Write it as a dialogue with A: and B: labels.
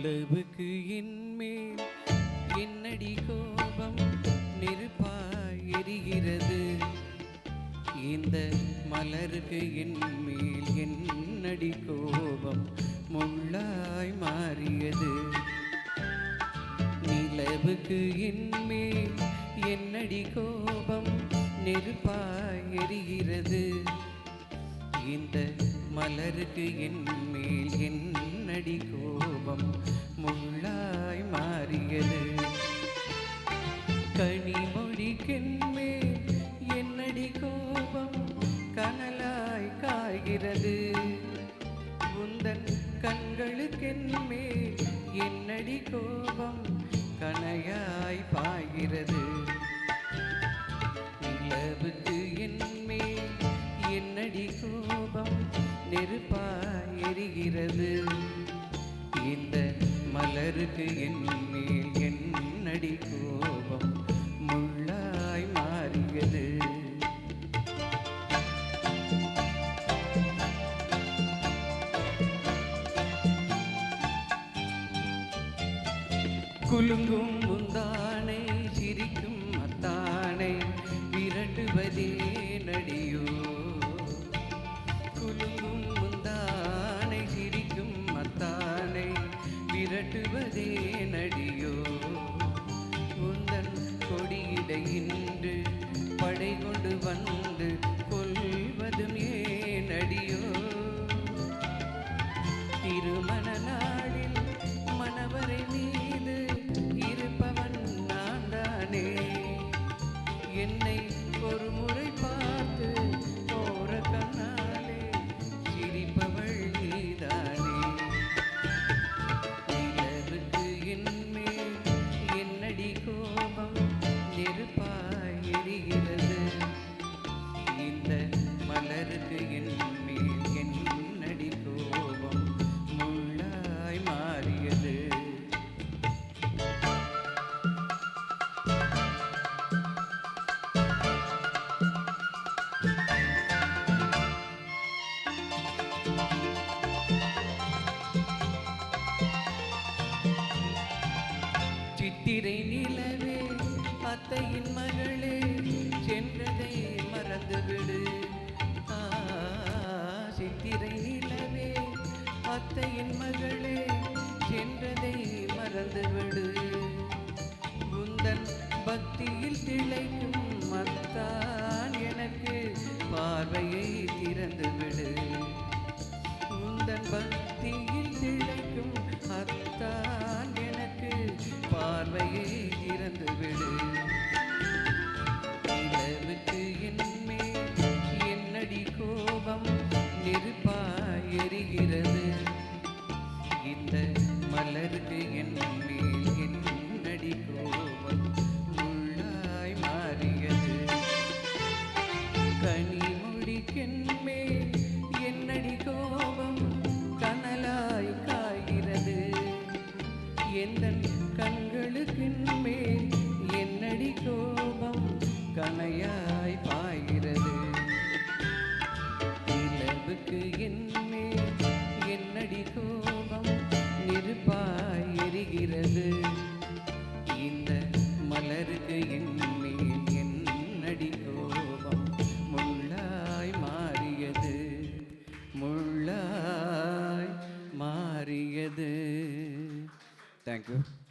A: நிலவுக்கு என்மேல் என்னடி கோபம் நெருப்பாய் எரிகிறது. இந்த மலருக்கு என்மேல் என்னடி கோபம் முள்ளாய் மாறியது. நிலவுக்கு என்மேல் என்னடி கோபம் நெருப்பாய் எரிகிறது. இந்த மலருக்கு என்மேல் என்னடி கோபம் முள்ளாய் மாறியது. கனிமொழிக்கென்மேல் என்னடி கோபம் கனலாய் காய்கிறது. உந்தன் கண்களுக்கென்மேல் என்னடி கோபம் கனையாய் பாய்கிறது. நிலவுக்கு என்மேல் என்னடி கோபம் நெருப்பாய் எரிகிறது. இந்த மலருக்கு என்மேல் என்னடி கோபம் முள்ளாய் மாறியது. குலுங்கும் முந்தானை சிரிக்கும் அத்தானை விரட்டுவதே நடியோ. குலுங்கும் முந்தானை சிரிக்கும் அத்தானை விரட்டுவதே நடியோ. உந்தன் கொடியிடையின்று படை கொண்டு வந்து கொல்வதும் ஏனடியோ. திருமண நாளில் மணவரை மீது இருப்பவன் நான் தானே. என்னை ஒரு முறை பார்த்து போற கண்ணாலே சிரிப்பவள் நீதானே. நிலவுக்கு என்மேல் என்னடி கோபம் நெருப்பாய் எரிகிறது. இந்த மலருக்கு என்மேல் என்னடி கோபம் முள்ளாய் மாறியது. சித்திரை நிலவே அத்தையின் மகளே சென்றதை மறந்துவிடு. சித்திரை நிலவே அத்தையின் மகளே சென்றதை மறந்துவிடு. உந்தன் பக்தியில் திளைக்கும் மத்தான் எனக்கு பார்வையை திறந்துவிடு. உந்தன் பக்தியில் திளைக்கும் அத்தான் எனக்கு பார்வையை திறந்துவிடு. நிலவுக்கு என்மேல் என்னடி கோபம் நெருப்பாய் எரிகிறது. இந்த மலருக்கு என்மேல் என்னடி கோபம் முள்ளாய் மாறியது. கனிமொழிக்கென்மேல் என்னடி கோபம் கனலாய் காய்கிறது. எந்தன் கண்களுக்கென்மேல் என்னடி கோபம் கனையாய் பாய்கிறது. நிலவுக்கு என்மேல் என்னடி கோபம் நெருப்பாய் எரிகிறது. இந்த மலருக்கு என்மேல் என்னடி கோபம் முள்ளாய் மாறியது. முள்ளாய் மாறியது. தேங்க்யூ.